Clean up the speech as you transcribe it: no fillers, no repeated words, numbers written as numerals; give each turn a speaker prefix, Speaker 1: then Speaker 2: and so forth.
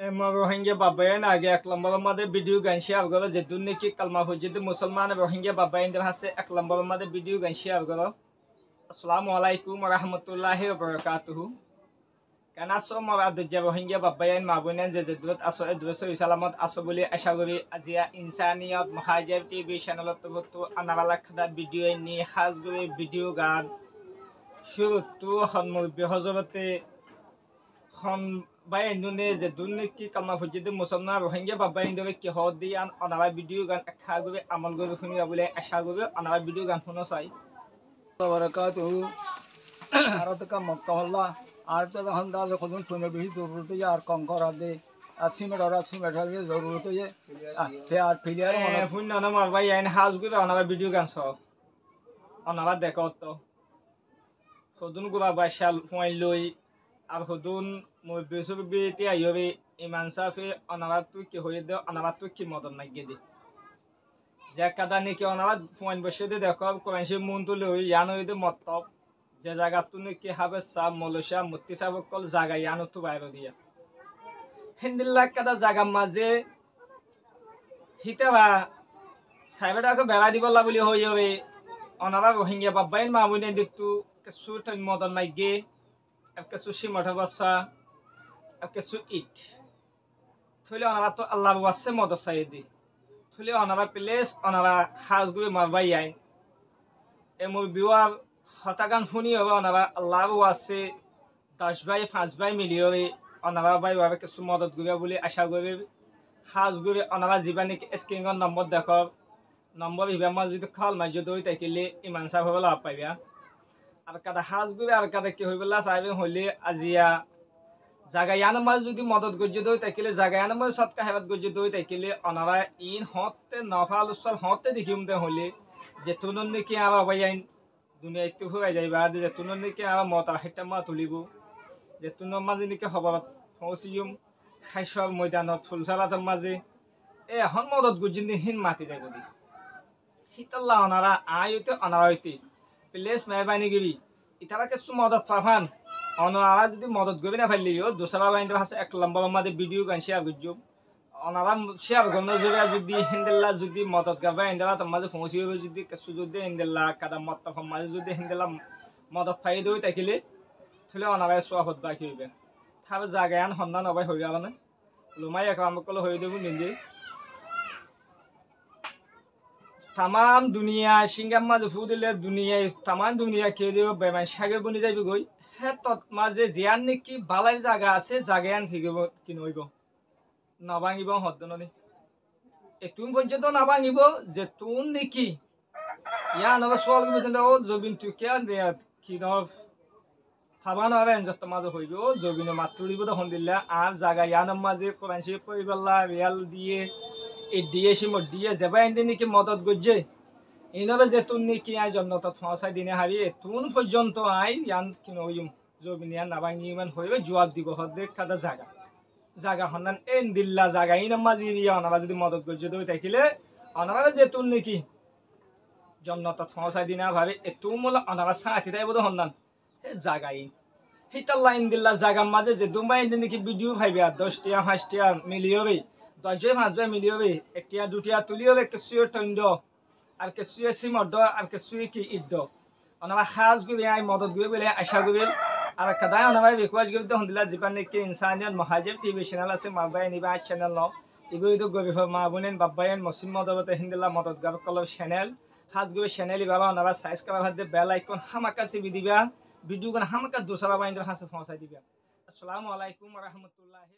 Speaker 1: Rohingya बाबायन आगे एक lumbar मदे वीडियो गंशी आवगलो जेदुन्ने की कलमा फुजिद मुसलमान रोहिंग्या बाबायन दहासे एक लंबर मदे वीडियो गंशी आवगलो अस्सलामु अलैकुम व रहमतुल्लाहि व बरकातुहु kana so mara dujja rohingya babayan mabunen je jedut aso edweso salamat aso boli ashagori azia insaniyat muhajir tv channel to anabala khada video ni khasgori video gan shurutu hanmur behozorate hon bay nune je dunne ki kama fujid musamna rohingya babayan dore ki hodi an anaba video gan khagori amal gori khuni bole ashagori anaba video gan hono sai
Speaker 2: barakatuhu arata ka maqalla আর তো এখন দাদা কখন শুনে বেশি জরুরত আর কম করা দে আর cement হলে জরুরত আর ফিলিয়ার
Speaker 1: ফুন না মার ভাই আইন হাউস গুলো অনাবা ভিডিও গান সব অনাবা দেখো তো সদুন গুলা বাসাল ফুয়াই লই আর সদুন মই বেসু বেতি আইবে ইমান সাফে অনাবা তুই কি হয়ে দে অনাবা তুই কি মদন নাগি দে যে কাদা নাকি অনাবা ফুয়াইন বসে দে দেখো কোয়েনসি মুন তুলে ইয়ান হই দে মতব যে জায়গা তুমি কি হবে সাব মলসা মুত্তি সাব কল জায়গা ইয়ানো তো বাইরে দিয়া হিন্দিল্লা কাদা জায়গা মাঝে হিতেবা সাইবেটাকে বেড়া দিবলা বলি হই হবে অনাবা রোহিঙ্গা বাবাইন মামুনে দিতু কিছু মদন মাইগে আর কিছু সিমঠা বসা আর কিছু ইট থইলে অনাবা তো আল্লাহ ওয়াসে মদ সাই দি থইলে অনাবা প্লেস অনাবা হাজগুবে মারবাই আই এ মোর বিওয়া হতাগান শুনি হবে অনাবা আল্লাহ আছে 10 ভাই 5 ভাই মিলিয়ে অনাবা ভাই ভাবে কিছু মদত গবে বলে আশা করি হাজ গবে অনাবা জীবানী স্ক্রিনের নম্বর দেখো নম্বর হিবামা যদি খাল মাই যদি হই থাকিলে ইমান সাহ হবে লাভ পাইবা আর কাদা হাজ গবে আর কাদা কি হইবলা চাইবে হইলে আজিয়া জায়গা ইয়ান মাঝ যদি মদত গজ্জে দই থাকিলে জায়গা ইয়ান মাঝ সৎকা হেবাত গজ্জে দই থাকিলে অনাবা ইন হতে নফাল উসল হতে দেখিমতে হইলে যে তুনন নাকি আবার বাইন দুনিয়া একটু হয়ে যাইবা যে তুনন নাকি আবার মতার হেটা মা তুলিব যে তুনন মাঝে নাকি হবাত পৌঁছিম খাইসব ময়দানত ফুলসালাতের মাঝে এখন মদত গুজিনি হিন মাতি যায় গদি শীতল্লা অনারা আইতে অনারা হইতে প্লেস মেহরবানি গবি ইতারা কিছু মদত পাফান অনারা যদি মদত গবি না ফেললিও দোসরা বাইন্ডার আছে এক লম্বা মাঝে ভিডিও গান শেয়ার করছো অনারা শেয়ার গণ জোরে যদি হিন্দেল্লা যদি মদত গাবা হিন্দেলা তোর মাঝে পৌঁছি হবে যদি কিছু যদি হিন্দেল্লা কাদা মত মাঝে যদি হিন্দেলা মদত পাই দই থাকিলে থলে অনারাই সোয়াফত বাকি হইবে থাবে জাগায়ান সন্ধান হবাই হই গেল না লুমাই একামকল হয়ে দেব নিন্দে তামাম দুনিয়া সিঙ্গাম মাঝে ফু দিলে দুনিয়ায় তামাম দুনিয়া খেয়ে দেব বেমাই সাগে বনি যাইবে গই হ্যাঁ তৎ মাঝে জিয়ান নাকি বালাই জায়গা আছে জাগায়ান থেকে কি নইব নাভাঙিব হদ্দননি এতুন পর্যন্ত নাভাঙিব যে তুন নাকি ইয়া নবা সোয়াল গিয়ে ও জবিন তুই কে কি ন থাবা নবে যত মাঝে হইব ও জবিন মাতুরিব তখন দিল্লা আর জায়গা ইয়ান মাঝে কোরআনশি পরিবাল্লা রিয়াল দিয়ে এই দিয়ে সিমর দিয়ে যাবা এনে নাকি মদত গজ্জে ইনবে যে তুন নাকি আই জন্নত ফসাই দিনে হাবি তুন পর্যন্ত আই ইয়ান কি নইম জবিন ইয়ান নাভাঙি ইমান হইবে জবাব দিব হদ্দে কাদা জায়গা জায়গা হন্নান এন দিল্লা জায়গা ইন মাঝি অনাবা যদি মদত গজ্জে দই থাকিলে অনাবা যে তুন নাকি জন্নত ফসাই দিনা ভাবে এ তুমলা অনাবা সাথী তাই বোধ হন্নান হে জায়গাই হিতাল্লা ইন দিল্লা জায়গা মাঝে যে দুমাই নাকি ভিডিও ভাইবা 10 টিয়া 5 টিয়া মিলিয়বে 10 5 মিলিয়বে একটিয়া দুটিয়া তুলিয়বে কিছুয়ে টন্ড আর কিছুয়ে সিমর্দ আর কিছুয়ে কি ইদ্দ অনাবা হাজ গুবে আই মদত গুবে বলে আশা গুবে আর কাদায় অনাবাই বিকওয়াজ গুবে তো হন্দিলা জীবন নাকি ইনসানিয়াত মুহাজির টিভি চ্যানেল আছে মাবাই নিবা চ্যানেল ন ইবই তো গবি মা বোনেন বাবায়েন মুসলিম মদবতে হিন্দিলা মদত গাব কল চ্যানেল হাজ গুবে চ্যানেল বাবা অনাবা সাইজ করা হাতে বেল আইকন হামাকা সিবি দিবা ভিডিও গান হামাকা দোসরা বাইন্ডার হাসে পৌঁছাই দিবা আসসালামু আলাইকুম ওয়া রাহমাতুল্লাহি